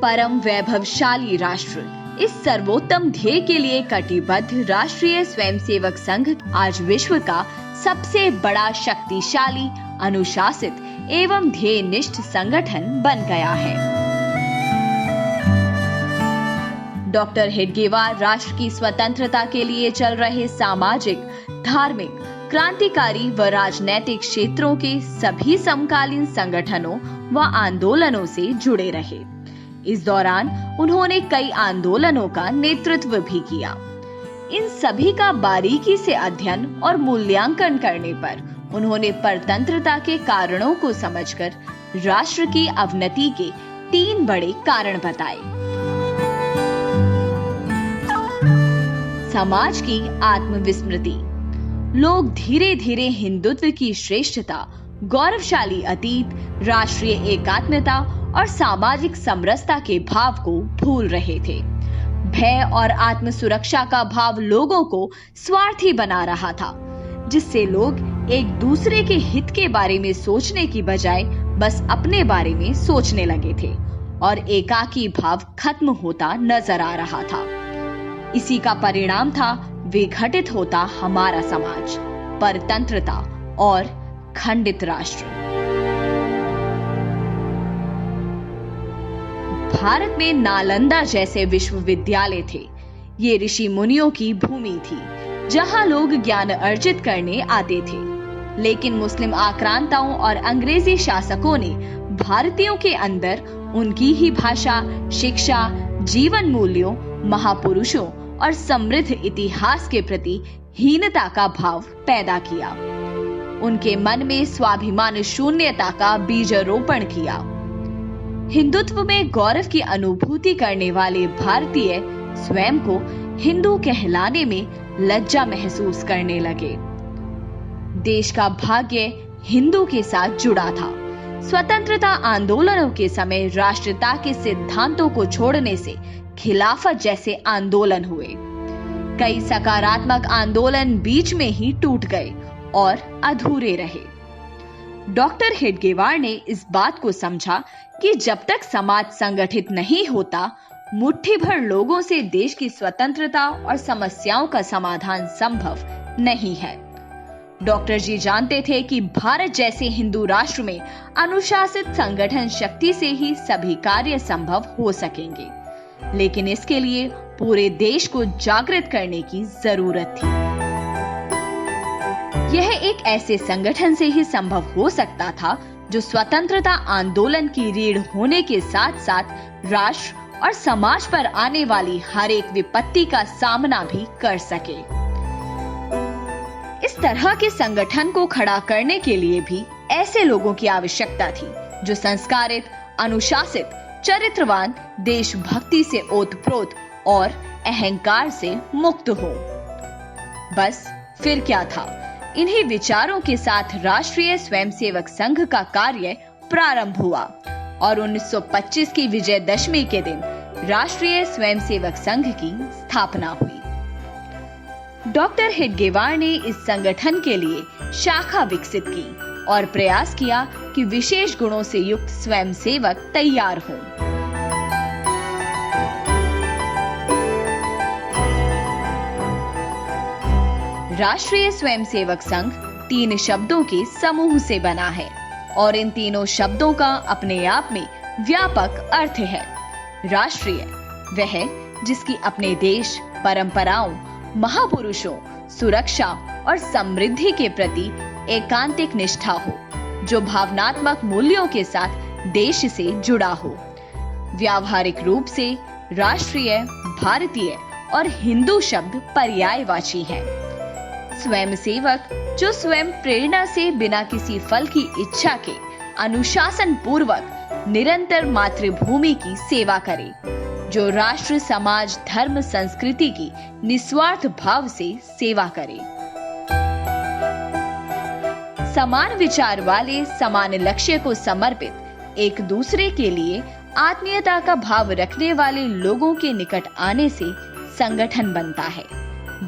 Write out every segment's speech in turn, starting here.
परम वैभवशाली राष्ट्र, इस सर्वोत्तम ध्येय के लिए कटिबद्ध राष्ट्रीय स्वयंसेवक संघ आज विश्व का सबसे बड़ा, शक्तिशाली, अनुशासित एवं ध्येयनिष्ठ संगठन बन गया है। डॉक्टर हेडगेवार राष्ट्र की स्वतंत्रता के लिए चल रहे सामाजिक, धार्मिक, क्रांतिकारी व राजनैतिक क्षेत्रों के सभी समकालीन संगठनों व आंदोलनों से जुड़े रहे। इस दौरान उन्होंने कई आंदोलनों का नेतृत्व भी किया। इन सभी का बारीकी से अध्ययन और मूल्यांकन करने पर उन्होंने परतंत्रता के कारणों को समझकर राष्ट्र की अवनति के 3 बड़े कारण बताए। समाज की आत्मविस्मृति। लोग धीरे धीरे हिंदुत्व की श्रेष्ठता, गौरवशाली अतीत, राष्ट्रीय एकात्मता और सामाजिक समरसता के भाव को भूल रहे थे। भय और आत्म सुरक्षा का भाव लोगों को स्वार्थी बना रहा था, जिससे लोग एक दूसरे के हित के बारे में सोचने की बजाय बस अपने बारे में सोचने लगे थे और एकाकी भाव खत्म होता नजर आ रहा था। इसी का परिणाम था विघटित होता हमारा समाज, परतंत्रता और खंडित राष्ट्र। भारत में नालंदा जैसे विश्वविद्यालय थे। ये ऋषि मुनियों की भूमि थी, जहां लोग ज्ञान अर्जित करने आते थे। लेकिन मुस्लिम आक्रांताओं और अंग्रेजी शासकों ने भारतीयों के अंदर उनकी ही भाषा, शिक्षा, जीवन मूल्यों, महापुरुषों और समृद्ध इतिहास के प्रति हीनता का भाव पैदा किया। उनके मन में स्वाभिमान शून्यता का बीजारोपण किया। हिंदुत्व में गौरव की अनुभूति करने वाले भारतीय स्वयं को हिंदू कहलाने में लज्जा महसूस करने लगे। देश का भाग्य हिंदू के साथ जुड़ा था। स्वतंत्रता आंदोलनों के समय राष्ट्रीयता के सिद्धांतों को छोड़ने से खिलाफत जैसे आंदोलन हुए। कई सकारात्मक आंदोलन बीच में ही टूट गए और अधूरे रहे। डॉक्टर हेडगेवार ने इस बात को समझा कि जब तक समाज संगठित नहीं होता, मुट्ठी भर लोगों से देश की स्वतंत्रता और समस्याओं का समाधान संभव नहीं है। डॉक्टर जी जानते थे कि भारत जैसे हिंदू राष्ट्र में अनुशासित संगठन शक्ति से ही सभी कार्य संभव हो सकेंगे, लेकिन इसके लिए पूरे देश को जागृत करने की जरूरत थी। यह एक ऐसे संगठन से ही संभव हो सकता था जो स्वतंत्रता आंदोलन की रीढ़ होने के साथ साथ राष्ट्र और समाज पर आने वाली हर एक विपत्ति का सामना भी कर सके। इस तरह के संगठन को खड़ा करने के लिए भी ऐसे लोगों की आवश्यकता थी जो संस्कारित, अनुशासित, चरित्रवान, देशभक्ति से ओतप्रोत और अहंकार से मुक्त हो। बस फिर क्या था, इन्हीं विचारों के साथ राष्ट्रीय स्वयंसेवक संघ का कार्य प्रारंभ हुआ और 1925 की विजयदशमी के दिन राष्ट्रीय स्वयंसेवक संघ की स्थापना हुई। डॉक्टर हेडगेवार ने इस संगठन के लिए शाखा विकसित की और प्रयास किया कि विशेष गुणों से युक्त स्वयंसेवक तैयार हों। राष्ट्रीय स्वयंसेवक संघ 3 शब्दों के समूह से बना है और इन तीनों शब्दों का अपने आप में व्यापक अर्थ है। राष्ट्रीय वह जिसकी अपने देश, परंपराओं, महापुरुषों, सुरक्षा और समृद्धि के प्रति एकांतिक निष्ठा हो, जो भावनात्मक मूल्यों के साथ देश से जुड़ा हो। व्यावहारिक रूप से राष्ट्रीय, भारतीय और हिंदू शब्द पर्यायवाची हैं। स्वयंसेवक जो स्वयं प्रेरणा से बिना किसी फल की इच्छा के अनुशासन पूर्वक निरंतर मातृभूमि की सेवा करे, जो राष्ट्र, समाज, धर्म, संस्कृति की निस्वार्थ भाव से सेवा करे। समान विचार वाले, समान लक्ष्य को समर्पित, एक दूसरे के लिए आत्मीयता का भाव रखने वाले लोगों के निकट आने से संगठन बनता है।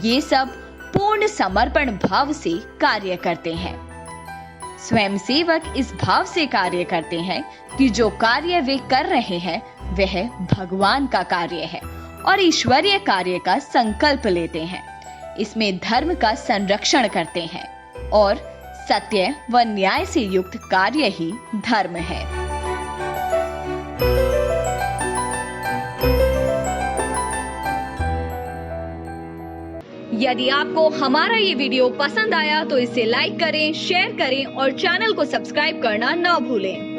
ये सब पूर्ण समर्पण भाव से कार्य करते हैं। स्वयंसेवक इस भाव से कार्य करते हैं कि जो कार्य वे कर रहे हैं वह भगवान का कार्य है और ईश्वरीय कार्य का संकल्प लेते हैं। इसमें धर्म का संरक्षण करते हैं और सत्य व न्याय से युक्त कार्य ही धर्म है। यदि आपको हमारा ये वीडियो पसंद आया तो इसे लाइक करें, शेयर करें और चैनल को सब्सक्राइब करना न भूलें।